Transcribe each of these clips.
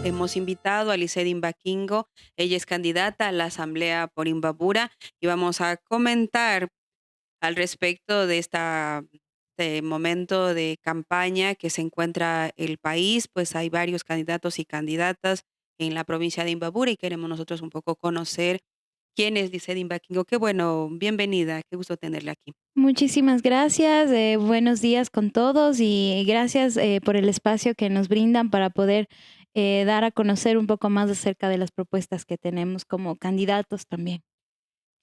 hemos invitado a Lisset Imbaquingo. Ella es candidata a la Asamblea por Imbabura y vamos a comentar al respecto de este momento de campaña que se encuentra el país. Pues hay varios candidatos y candidatas en la provincia de Imbabura y queremos nosotros un poco conocer quién es Lisset Imbaquingo. Qué bueno, bienvenida, qué gusto tenerla aquí. Muchísimas gracias, buenos días con todos y gracias por el espacio que nos brindan para poder dar a conocer un poco más acerca de las propuestas que tenemos como candidatos también.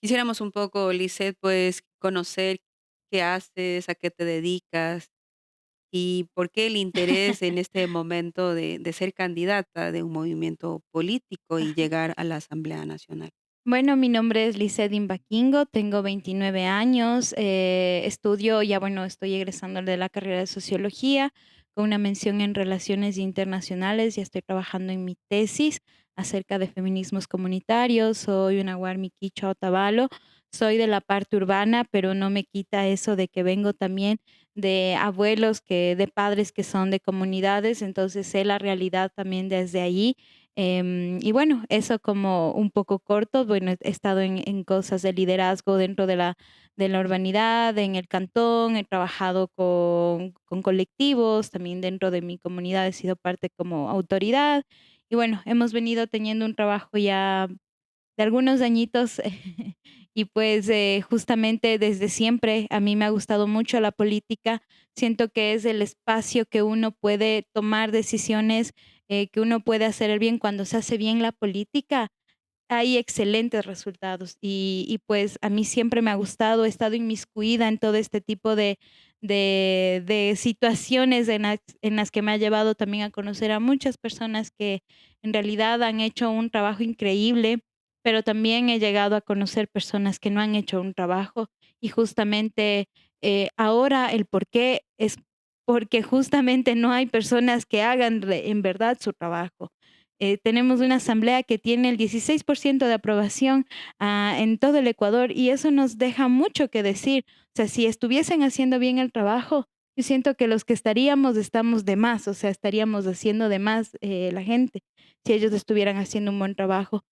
Quisiéramos un poco, Lisset, pues conocer qué haces, a qué te dedicas y por qué el interés en este momento de ser candidata de un movimiento político y Ajá. llegar a la Asamblea Nacional. Bueno, mi nombre es Lisset Imbaquingo, tengo 29 años, estudio, ya bueno, estoy egresando de la carrera de Sociología con una mención en Relaciones Internacionales, ya estoy trabajando en mi tesis acerca de feminismos comunitarios, soy una Warmi Quichua Otavalo, soy de la parte urbana, pero no me quita eso de que vengo también de abuelos, de padres que son de comunidades, entonces sé la realidad también desde allí. Y bueno, eso como un poco corto. Bueno, he estado en cosas de liderazgo dentro de la urbanidad, en el cantón, he trabajado con colectivos, también dentro de mi comunidad he sido parte como autoridad. Y bueno, hemos venido teniendo un trabajo ya de algunos añitos y pues justamente desde siempre a mí me ha gustado mucho la política. Siento que es el espacio que uno puede tomar decisiones, que uno puede hacer el bien. Cuando se hace bien la política, hay excelentes resultados y pues a mí siempre me ha gustado, he estado inmiscuida en todo este tipo de situaciones en las que me ha llevado también a conocer a muchas personas que en realidad han hecho un trabajo increíble, pero también he llegado a conocer personas que no han hecho un trabajo y justamente ahora el por qué es porque justamente no hay personas que hagan en verdad su trabajo. Tenemos una asamblea que tiene el 16% de aprobación en todo el Ecuador y eso nos deja mucho que decir. O sea, si estuviesen haciendo bien el trabajo, yo siento que los que estamos de más, o sea, estaríamos haciendo de más la gente si ellos estuvieran haciendo un buen trabajo.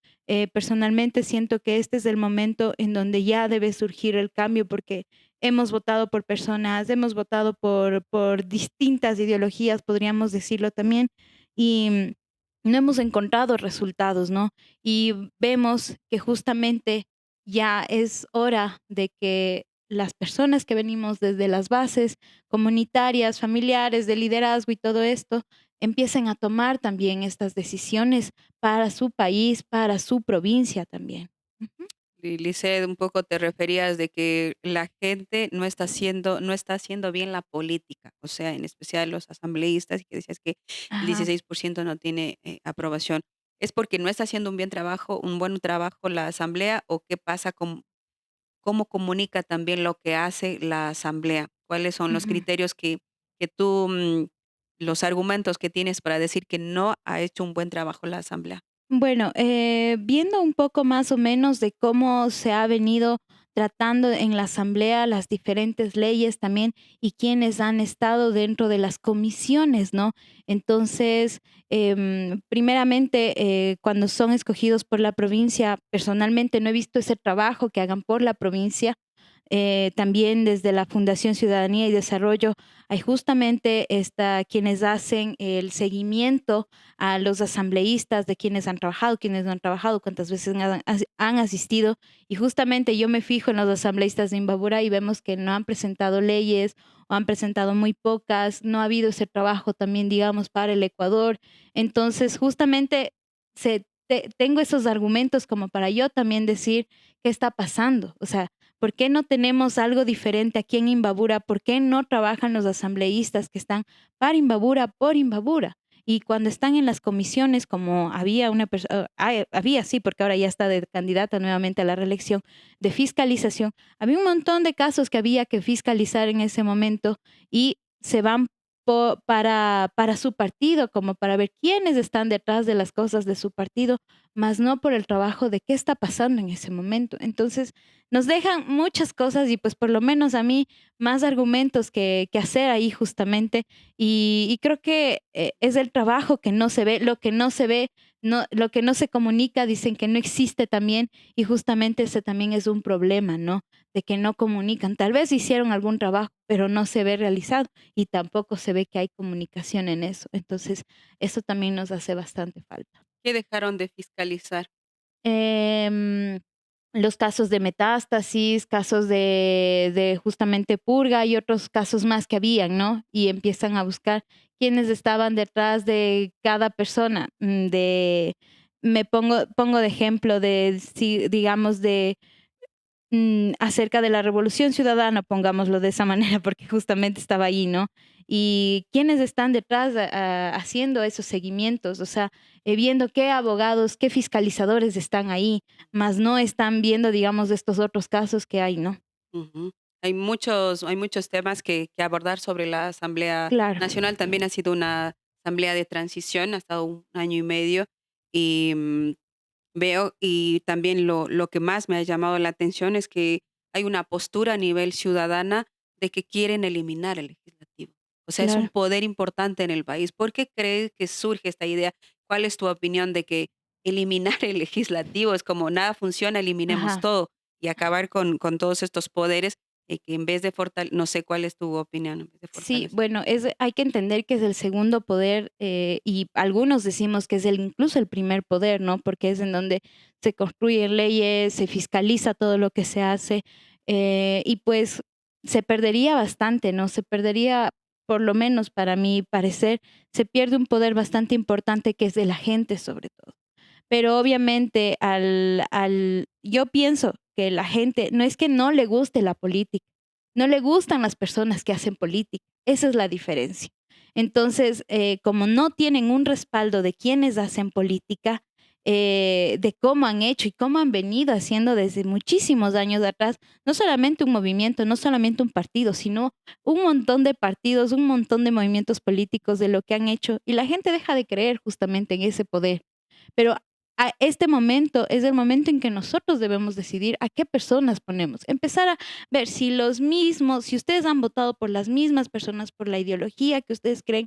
Personalmente siento que este es el momento en donde ya debe surgir el cambio porque hemos votado por personas, hemos votado por distintas ideologías, podríamos decirlo también, y no hemos encontrado resultados, ¿no? Y vemos que justamente ya es hora de que las personas que venimos desde las bases comunitarias, familiares, de liderazgo y todo esto, empiecen a tomar también estas decisiones para su país, para su provincia también. Ujú. Y Lisset, un poco te referías de que la gente no está haciendo bien la política, o sea, en especial los asambleístas, y que decías que el Ajá. 16% no tiene aprobación. ¿Es porque no está haciendo un buen trabajo la asamblea o qué pasa con cómo comunica también lo que hace la asamblea? ¿Cuáles son los Ujú. criterios que tú, los argumentos que tienes para decir que no ha hecho un buen trabajo la asamblea? Bueno, viendo un poco más o menos de cómo se ha venido tratando en la asamblea las diferentes leyes también y quienes han estado dentro de las comisiones, ¿no? Entonces, primeramente, cuando son escogidos por la provincia, personalmente no he visto ese trabajo que hagan por la provincia. También desde la Fundación Ciudadanía y Desarrollo hay justamente quienes hacen el seguimiento a los asambleístas de quienes han trabajado, quienes no han trabajado, cuántas veces han asistido. Y justamente yo me fijo en los asambleístas de Imbabura y vemos que no han presentado leyes o han presentado muy pocas, no ha habido ese trabajo también, digamos, para el Ecuador. Entonces, justamente tengo esos argumentos como para yo también decir qué está pasando. O sea, ¿por qué no tenemos algo diferente aquí en Imbabura? ¿Por qué no trabajan los asambleístas que están para Imbabura, por Imbabura? Y cuando están en las comisiones, como había una persona, había sí, porque ahora ya está de candidata nuevamente a la reelección, de fiscalización, había un montón de casos que había que fiscalizar en ese momento y se van para su partido, como para ver quiénes están detrás de las cosas de su partido, más no por el trabajo de qué está pasando en ese momento. Entonces, nos dejan muchas cosas y pues por lo menos a mí más argumentos que hacer ahí justamente. Y creo que es el trabajo que no se ve, lo que no se ve, no, lo que no se comunica, dicen que no existe también y justamente ese también es un problema, ¿no? De que no comunican. Tal vez hicieron algún trabajo, pero no se ve realizado y tampoco se ve que hay comunicación en eso. Entonces, eso también nos hace bastante falta. ¿Qué dejaron de fiscalizar? Em, los casos de metástasis, casos de justamente purga y otros casos más que habían, ¿no? Y empiezan a buscar quiénes estaban detrás de cada persona. Pongo de ejemplo de, si, digamos, de acerca de la Revolución Ciudadana, pongámoslo de esa manera, porque justamente estaba ahí, ¿no? Y quiénes están detrás haciendo esos seguimientos, o sea, viendo qué abogados, qué fiscalizadores están ahí, más no están viendo, digamos, de estos otros casos que hay, ¿no? Ujú. Hay muchos temas que abordar sobre la Asamblea Claro, Nacional. También ha sido una asamblea de transición, ha estado un año y medio y veo y también lo que más me ha llamado la atención es que hay una postura a nivel ciudadana de que quieren eliminar el legislativo. O sea, es un claro. poder importante en el país. ¿Por qué crees que surge esta idea? ¿Cuál es tu opinión de que eliminar el legislativo es como nada funciona, eliminemos Ajá. todo y acabar con todos estos poderes que en vez de fortalecer, no sé cuál es tu opinión, en vez de Sí, fortalecer? bueno, hay que entender que es el segundo poder y algunos decimos que es incluso el primer poder, ¿no? Porque es en donde se construyen leyes, se fiscaliza todo lo que se hace y pues se perdería bastante, ¿no? Se perdería, por lo menos para mi parecer, se pierde un poder bastante importante que es de la gente sobre todo. Pero obviamente yo pienso que la gente, no es que no le guste la política, no le gustan las personas que hacen política, esa es la diferencia. Entonces, como no tienen un respaldo de quienes hacen política, de cómo han hecho y cómo han venido haciendo desde muchísimos años atrás, no solamente un movimiento, no solamente un partido, sino un montón de partidos, un montón de movimientos políticos de lo que han hecho, y la gente deja de creer justamente en ese poder. Pero a este momento es el momento en que nosotros debemos decidir a qué personas ponemos. Empezar a ver si los mismos, si ustedes han votado por las mismas personas, por la ideología que ustedes creen,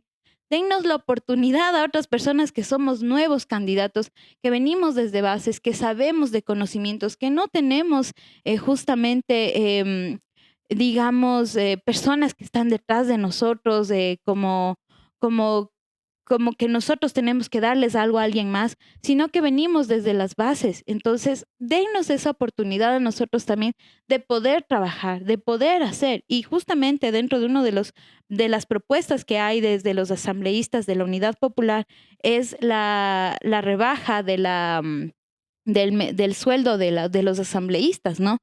dennos la oportunidad a otras personas que somos nuevos candidatos, que venimos desde bases, que sabemos de conocimientos, que no tenemos justamente, digamos, personas que están detrás de nosotros, como como que nosotros tenemos que darles algo a alguien más, sino que venimos desde las bases. Entonces, denos esa oportunidad a nosotros también de poder trabajar, de poder hacer. Y justamente dentro de uno de las propuestas que hay desde los asambleístas de la Unidad Popular es la rebaja del sueldo de los asambleístas, ¿no?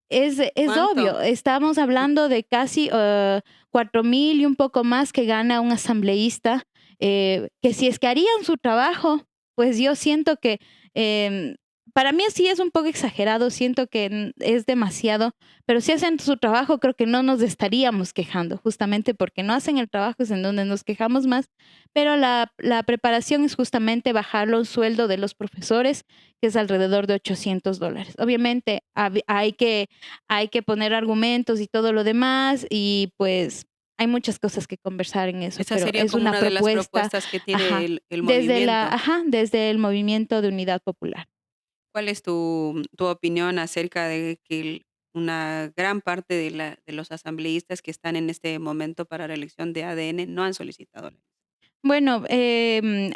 Es ¿Cuánto? obvio, estamos hablando de casi 4,000 y un poco más que gana un asambleísta, que si es que harían su trabajo, pues yo siento que para mí sí es un poco exagerado, siento que es demasiado, pero si hacen su trabajo creo que no nos estaríamos quejando, justamente porque no hacen el trabajo es en donde nos quejamos más, pero la preparación es justamente bajar los sueldos de los profesores, que es alrededor de $800. Obviamente hay que poner argumentos y todo lo demás y pues hay muchas cosas que conversar en eso, Esa pero sería es como una una de las propuesta, propuestas que tiene ajá, el movimiento. desde el movimiento de Unidad Popular. ¿Cuál es tu opinión acerca de que una gran parte de los asambleístas que están en este momento para la elección de ADN no han solicitado la? Bueno,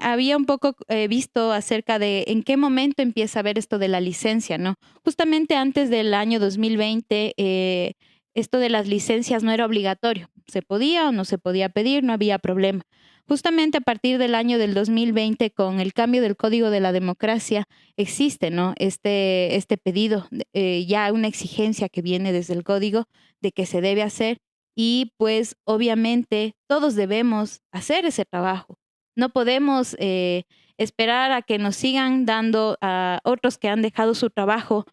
había un poco visto acerca de en qué momento empieza a haber esto de la licencia, ¿no? Justamente antes del año 2020, esto de las licencias no era obligatorio. Se podía o no se podía pedir, no había problema. Justamente a partir del año del 2020, con el cambio del Código de la Democracia, existe, ¿no? Este pedido, ya una exigencia que viene desde el código de que se debe hacer y pues obviamente todos debemos hacer ese trabajo. No podemos esperar a que nos sigan dando a otros que han dejado su trabajo,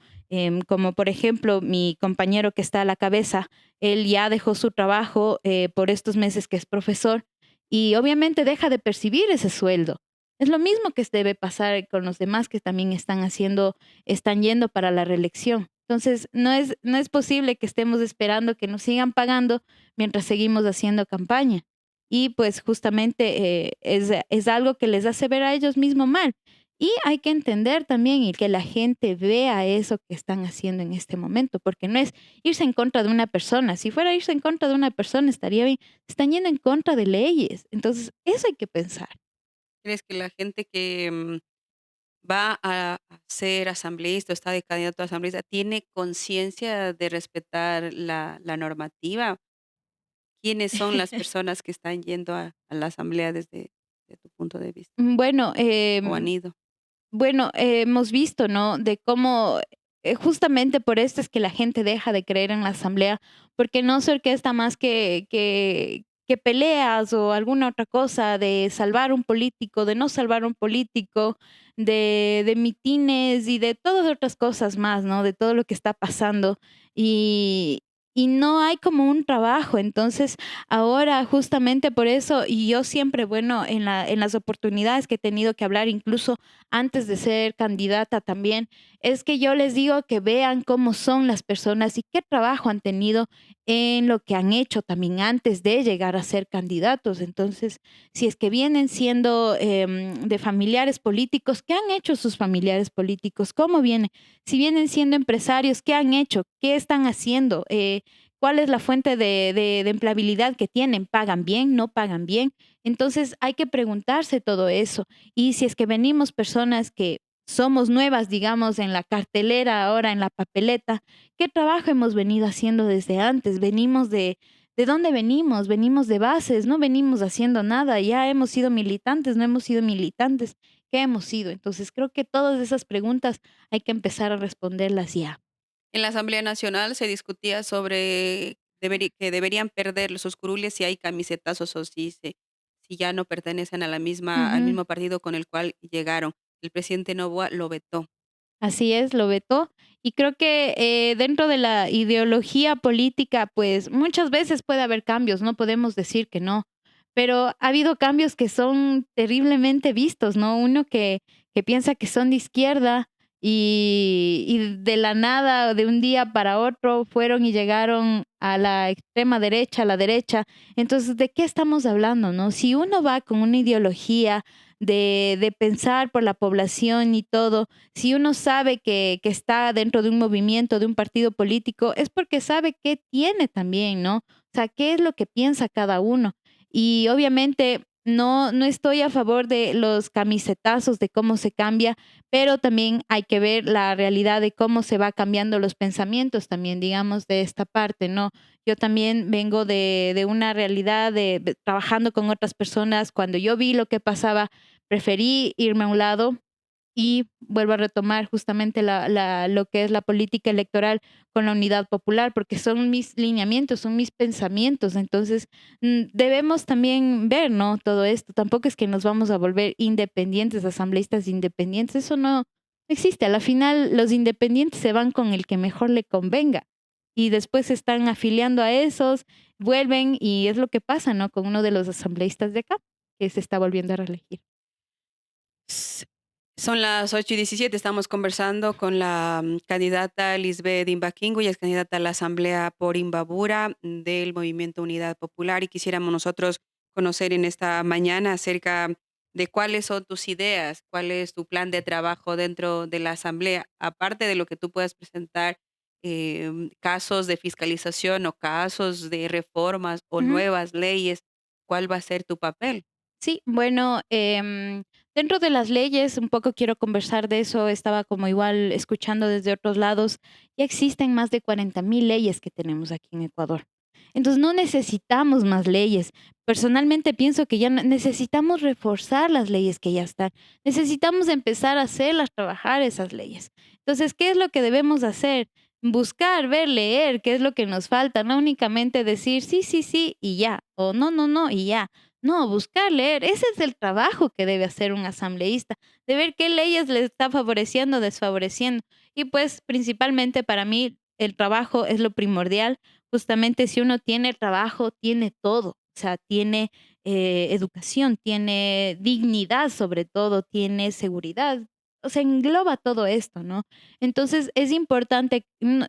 como por ejemplo mi compañero que está a la cabeza, él ya dejó su trabajo por estos meses que es profesor y obviamente deja de percibir ese sueldo. Es lo mismo que debe pasar con los demás que también están haciendo, están yendo para la reelección. Entonces, no es posible que estemos esperando que nos sigan pagando mientras seguimos haciendo campaña. Y pues justamente es algo que les hace ver a ellos mismos mal. Y hay que entender también y que la gente vea eso que están haciendo en este momento, porque no es irse en contra de una persona. Si fuera irse en contra de una persona estaría bien. Están yendo en contra de leyes. Entonces, eso hay que pensar. ¿Crees que la gente que va a ser asambleísta o está de candidato a asambleísta tiene conciencia de respetar la normativa? ¿Quiénes son las personas que están yendo a la asamblea de tu punto de vista Bueno, o han ido? bueno, hemos visto, ¿no? De cómo justamente por esto es que la gente deja de creer en la asamblea, porque no se orquesta más que peleas o alguna otra cosa de salvar un político, de no salvar un político, de mitines y de todas otras cosas más, ¿no? De todo lo que está pasando. Y, y no hay como un trabajo. Entonces, ahora justamente por eso, y yo siempre, bueno, en las oportunidades que he tenido que hablar, incluso antes de ser candidata también, es que yo les digo que vean cómo son las personas y qué trabajo han tenido en lo que han hecho también antes de llegar a ser candidatos. Entonces, si es que vienen siendo de familiares políticos, ¿qué han hecho sus familiares políticos? ¿Cómo vienen? Si vienen siendo empresarios, ¿qué han hecho? ¿Qué están haciendo? ¿Cuál es la fuente de empleabilidad que tienen? ¿Pagan bien? ¿No pagan bien? Entonces, hay que preguntarse todo eso. Y si es que venimos personas que somos nuevas, digamos, en la cartelera, ahora en la papeleta, ¿qué trabajo hemos venido haciendo desde antes? Venimos ¿de dónde venimos? Venimos de bases, no venimos haciendo nada, ya hemos sido militantes, no hemos sido militantes, ¿qué hemos sido? Entonces, creo que todas esas preguntas hay que empezar a responderlas ya. En la Asamblea Nacional se discutía sobre que deberían perder los curules si hay camisetazos o si ya no pertenecen a al Ujú. mismo partido con el cual llegaron. El presidente Noboa lo vetó. Así es, lo vetó. Y creo que dentro de la ideología política, pues muchas veces puede haber cambios, no podemos decir que no, pero ha habido cambios que son terriblemente vistos, ¿no? Uno que piensa que son de izquierda y de la nada, de un día para otro, fueron y llegaron a la extrema derecha, a la derecha. Entonces, ¿de qué estamos hablando, no? Si uno va con una ideología de pensar por la población y todo, si uno sabe que está dentro de un movimiento, de un partido político, es porque sabe qué tiene también, ¿no? O sea, qué es lo que piensa cada uno. Y obviamente no estoy a favor de los camisetazos, de cómo se cambia, pero también hay que ver la realidad de cómo se va cambiando los pensamientos también, digamos, de esta parte, ¿no? Yo también vengo de una realidad de trabajando con otras personas. Cuando yo vi lo que pasaba, preferí irme a un lado y vuelvo a retomar justamente lo que es la política electoral con la unidad popular, porque son mis lineamientos, son mis pensamientos. Entonces, debemos también ver, ¿no? Todo esto. Tampoco es que nos vamos a volver independientes, asambleístas independientes. Eso no existe. A la final, los independientes se van con el que mejor le convenga y después se están afiliando a esos, vuelven y es lo que pasa, ¿no? Con uno de los asambleístas de acá, que se está volviendo a reelegir. S- Son las 8:17. Estamos conversando con la candidata Lisbeth Imbaquingo, y es candidata a la Asamblea por Imbabura del Movimiento Unidad Popular. Y quisiéramos nosotros conocer en esta mañana acerca de cuáles son tus ideas, cuál es tu plan de trabajo dentro de la Asamblea, aparte de lo que tú puedas presentar, casos de fiscalización o casos de reformas o Ujú. nuevas leyes. ¿Cuál va a ser tu papel? Sí, bueno, dentro de las leyes, un poco quiero conversar de eso, estaba como igual escuchando desde otros lados, ya existen más de 40.000 leyes que tenemos aquí en Ecuador. Entonces no necesitamos más leyes. Personalmente pienso que ya necesitamos reforzar las leyes que ya están. Necesitamos empezar a hacerlas trabajar esas leyes. Entonces, ¿qué es lo que debemos hacer? Buscar, ver, leer, qué es lo que nos falta, no únicamente decir sí, sí, sí y ya, o no, no, no y ya. No, buscar leer, ese es el trabajo que debe hacer un asambleísta, de ver qué leyes le está favoreciendo o desfavoreciendo. Y pues principalmente para mí el trabajo es lo primordial. Justamente si uno tiene trabajo, tiene todo. O sea, tiene educación, tiene dignidad sobre todo, tiene seguridad. o sea, engloba todo esto, ¿no? Entonces es importante,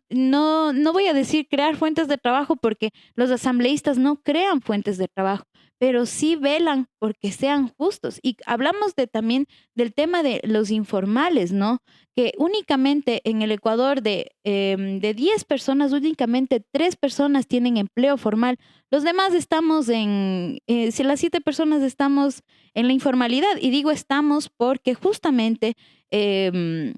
no voy a decir crear fuentes de trabajo porque los asambleístas no crean fuentes de trabajo, pero sí velan porque sean justos. Y hablamos de también del tema de los informales, ¿no? Que únicamente en el Ecuador de 10 personas, únicamente 3 personas tienen empleo formal. Los demás estamos si las 7 personas estamos en la informalidad. Y digo estamos porque justamente em,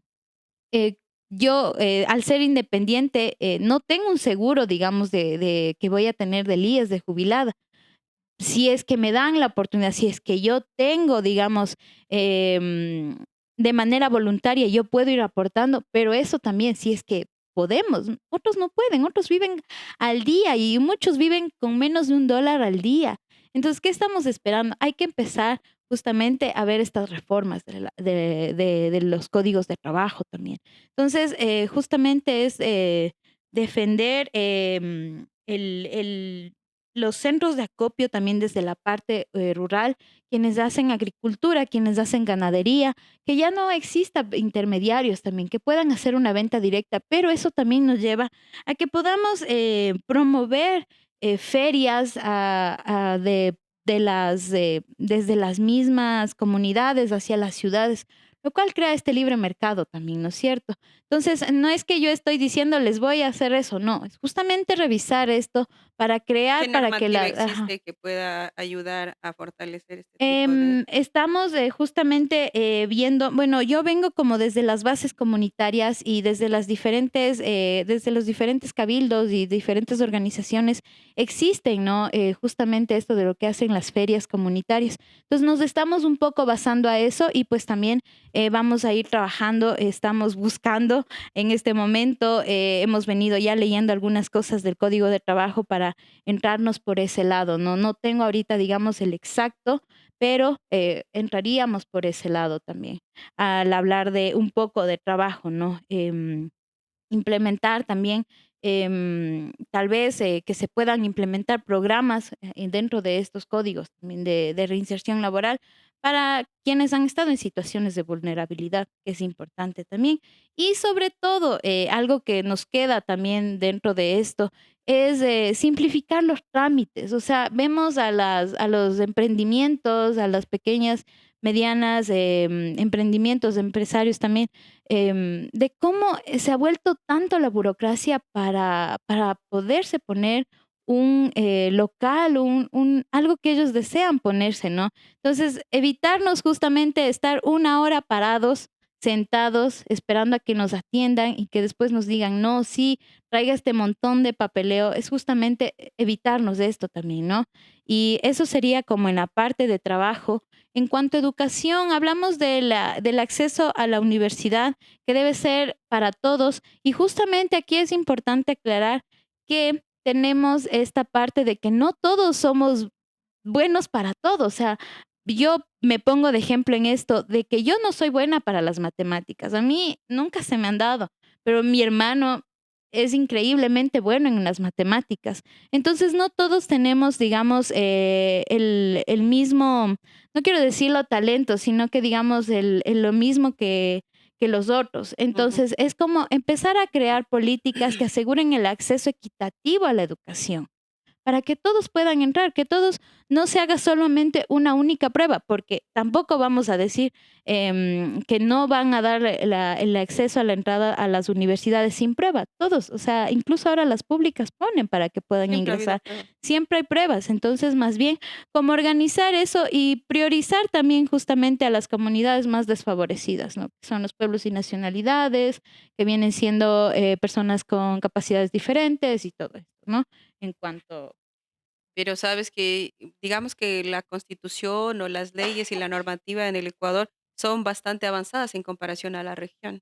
eh, yo, al ser independiente, no tengo un seguro, digamos, de que voy a tener del IES de jubilada. Si es que me dan la oportunidad, si es que yo tengo, digamos, em, de manera voluntaria, yo puedo ir aportando, pero eso también, si es que podemos, otros no pueden, otros viven al día y muchos viven con menos de $1 al día. Entonces, ¿qué estamos esperando? Hay que empezar justamente a ver estas reformas de los códigos de trabajo también. Entonces, justamente es defender los centros de acopio también desde la parte rural, quienes hacen agricultura, quienes hacen ganadería, que ya no exista intermediarios también, que puedan hacer una venta directa, pero eso también nos lleva a que podamos promover ferias desde las mismas comunidades hacia las ciudades, lo cual crea este libre mercado también, ¿no es cierto? Entonces, no es que yo estoy diciendo les voy a hacer eso, no, es justamente revisar esto para ¿Qué crear, para que normativa la ajá. existe que pueda ayudar a fortalecer este tipo de? Estamos justamente viendo, bueno, yo vengo como desde las bases comunitarias y desde los diferentes cabildos y diferentes organizaciones existen, ¿no? Justamente esto de lo que hacen las ferias comunitarias. Entonces nos estamos un poco basando a eso y pues también vamos a ir trabajando, estamos buscando en este momento, hemos venido ya leyendo algunas cosas del Código de Trabajo para entrarnos por ese lado, ¿no? No tengo ahorita, digamos, el exacto, pero entraríamos por ese lado también, al hablar de un poco de trabajo, ¿no? Implementar también, tal vez que se puedan implementar programas dentro de estos códigos también de reinserción laboral para quienes han estado en situaciones de vulnerabilidad, que es importante también. Y sobre todo, algo que nos queda también dentro de esto es simplificar los trámites. O sea, vemos a los emprendimientos, a las pequeñas, medianas emprendimientos, empresarios también de cómo se ha vuelto tanto la burocracia para poderse poner un local, algo que ellos desean ponerse, ¿no? Entonces, evitarnos justamente estar 1 hora parados, sentados, esperando a que nos atiendan y que después nos digan, no, sí, traiga este montón de papeleo, es justamente evitarnos de esto también, ¿no? Y eso sería como en la parte de trabajo. En cuanto a educación, hablamos del acceso a la universidad que debe ser para todos. Y justamente aquí es importante aclarar que tenemos esta parte de que no todos somos buenos para todo. O sea, yo me pongo de ejemplo en esto, de que yo no soy buena para las matemáticas. A mí nunca se me han dado, pero mi hermano es increíblemente bueno en las matemáticas. Entonces, no todos tenemos, digamos, el mismo, no quiero decirlo talento, sino que digamos lo mismo que los otros. Ujú. Entonces, es como empezar a crear políticas que aseguren el acceso equitativo a la educación para que todos puedan entrar, que todos no se haga solamente una única prueba, porque tampoco vamos a decir que no van a dar el acceso a la entrada a las universidades sin prueba. Todos, o sea, incluso ahora las públicas ponen para que puedan Siempre ha habido ingresar. pruebas. Siempre hay pruebas, entonces más bien como organizar eso y priorizar también justamente a las comunidades más desfavorecidas, ¿no? Que son los pueblos y nacionalidades, que vienen siendo personas con capacidades diferentes y todo esto, ¿no? En cuanto Pero sabes que, digamos que la Constitución o las leyes y la normativa en el Ecuador son bastante avanzadas en comparación a la región,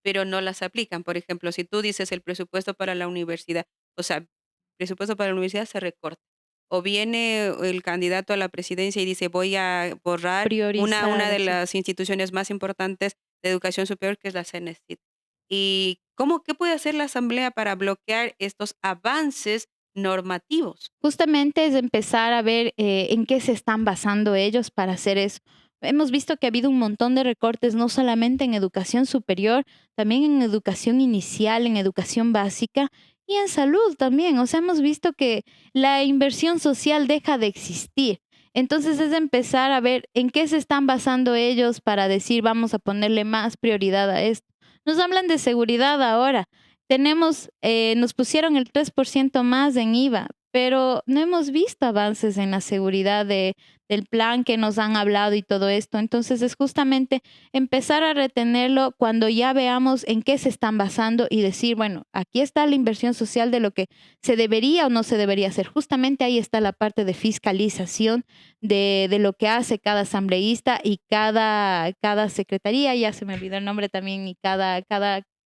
pero no las aplican. Por ejemplo, si tú dices el presupuesto para la universidad, o sea, presupuesto para la universidad se recorta. O viene el candidato a la presidencia y dice, voy a borrar una priorizar de así. las instituciones más importantes de educación superior, que es la CENESID. ¿Y qué puede hacer la Asamblea para bloquear estos avances normativos? Justamente es empezar a ver en qué se están basando ellos para hacer eso. hemos visto que ha habido un montón de recortes, no solamente en educación superior, también en educación inicial, en educación básica y en salud también. O sea, hemos visto que la inversión social deja de existir. Entonces es empezar a ver en qué se están basando ellos para decir vamos a ponerle más prioridad a esto. Nos hablan de seguridad ahora. Nos pusieron el 3% más en IVA, pero no hemos visto avances en la seguridad del plan que nos han hablado y todo esto. Entonces es justamente empezar a retenerlo cuando ya veamos en qué se están basando y decir, bueno, aquí está la inversión social de lo que se debería o no se debería hacer. Justamente ahí está la parte de fiscalización de lo que hace cada asambleísta y cada secretaría, ya se me olvidó el nombre también, y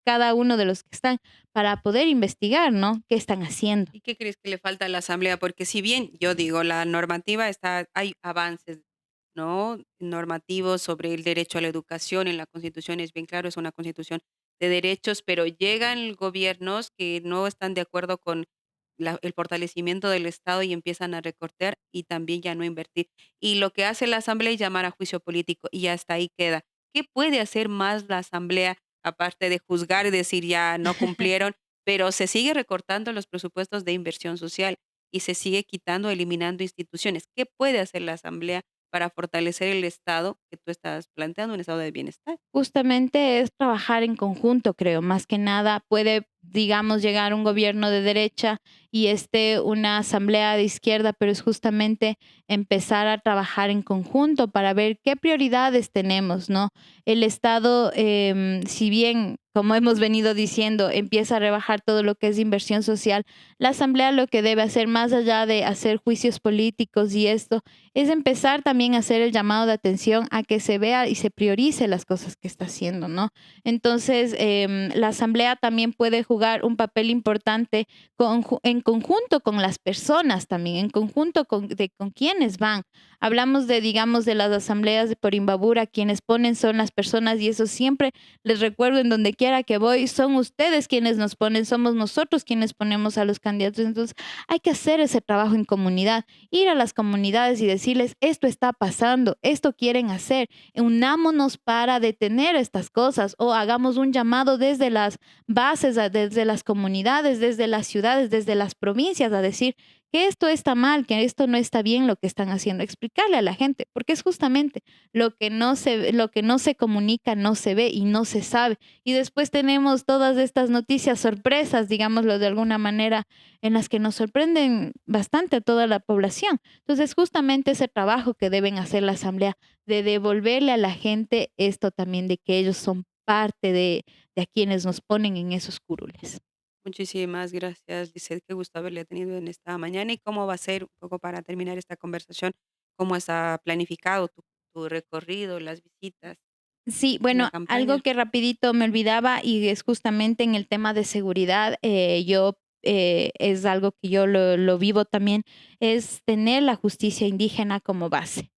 cada uno de los que están para poder investigar, ¿no? ¿Qué están haciendo? ¿Y qué crees que le falta a la Asamblea? Porque si bien yo digo, la normativa está, hay avances, ¿no? Normativos sobre el derecho a la educación, en la Constitución es bien claro, es una Constitución de derechos, pero llegan gobiernos que no están de acuerdo con el fortalecimiento del Estado y empiezan a recortar y también ya no invertir. Y lo que hace la Asamblea es llamar a juicio político y hasta ahí queda. ¿Qué puede hacer más la Asamblea aparte de juzgar y decir ya no cumplieron? Pero se sigue recortando los presupuestos de inversión social y se sigue quitando, eliminando instituciones. ¿Qué puede hacer la Asamblea para fortalecer el Estado que tú estás planteando, un estado de bienestar? Justamente es trabajar en conjunto, creo. Más que nada puede, digamos, llegar un gobierno de derecha y una asamblea de izquierda, pero es justamente empezar a trabajar en conjunto para ver qué prioridades tenemos, ¿no? El Estado, si bien, como hemos venido diciendo, empieza a rebajar todo lo que es inversión social, la asamblea lo que debe hacer, más allá de hacer juicios políticos y esto, es empezar también a hacer el llamado de atención a que se vea y se priorice las cosas que está haciendo, ¿no? Entonces, la asamblea también puede jugar un papel importante en conjunto con las personas también, en conjunto con quienes van. Hablamos de, digamos, de las asambleas de por Imbabura, quienes ponen son las personas y eso siempre les recuerdo en donde quiera que voy, son ustedes quienes nos ponen, somos nosotros quienes ponemos a los candidatos. Entonces, hay que hacer ese trabajo en comunidad, ir a las comunidades y decirles, esto está pasando, esto quieren hacer, unámonos para detener estas cosas o hagamos un llamado desde las bases, desde las comunidades, desde las ciudades, desde las provincias, a decir que esto está mal, que esto no está bien lo que están haciendo, explicarle a la gente, porque es justamente lo que no se comunica, no se ve y no se sabe. Y después tenemos todas estas noticias sorpresas, digámoslo de alguna manera, en las que nos sorprenden bastante a toda la población. Entonces, justamente ese trabajo que deben hacer la Asamblea, de devolverle a la gente esto también, de que ellos son parte de a quienes nos ponen en esos curules. Muchísimas gracias, Lizeth. Qué gusto haberle tenido en esta mañana. ¿Y cómo va a ser, un poco para terminar esta conversación, cómo está planificado tu recorrido, las visitas Sí, en la bueno, algo campaña? que rapidito me olvidaba y es justamente en el tema de seguridad, es algo que yo lo vivo también, es tener la justicia indígena como base.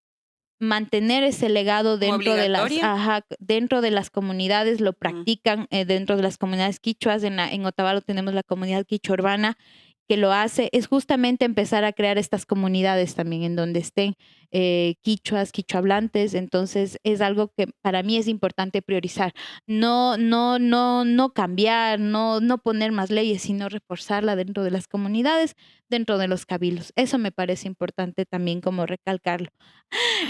Mantener ese legado ¿Como obligatoria? dentro de las comunidades, lo Mm, practican, dentro de las comunidades quichuas. En Otavalo tenemos la comunidad quichua urbana que lo hace, es justamente empezar a crear estas comunidades también en donde estén quichuas, quichuablantes. Entonces es algo que para mí es importante priorizar. No cambiar, no poner más leyes, sino reforzarla dentro de las comunidades, dentro de los cabildos. Eso me parece importante también como recalcarlo.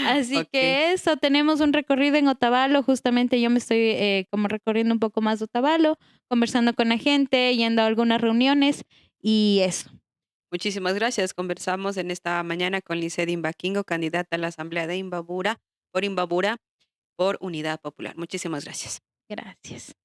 Así okey. que eso, tenemos un recorrido en Otavalo, justamente yo me estoy como recorriendo un poco más de Otavalo, conversando con la gente, yendo a algunas reuniones y eso. Muchísimas gracias. Conversamos en esta mañana con Lizeth Imbaquingo, candidata a la Asamblea de Imbabura, por Unidad Popular. Muchísimas gracias. Gracias.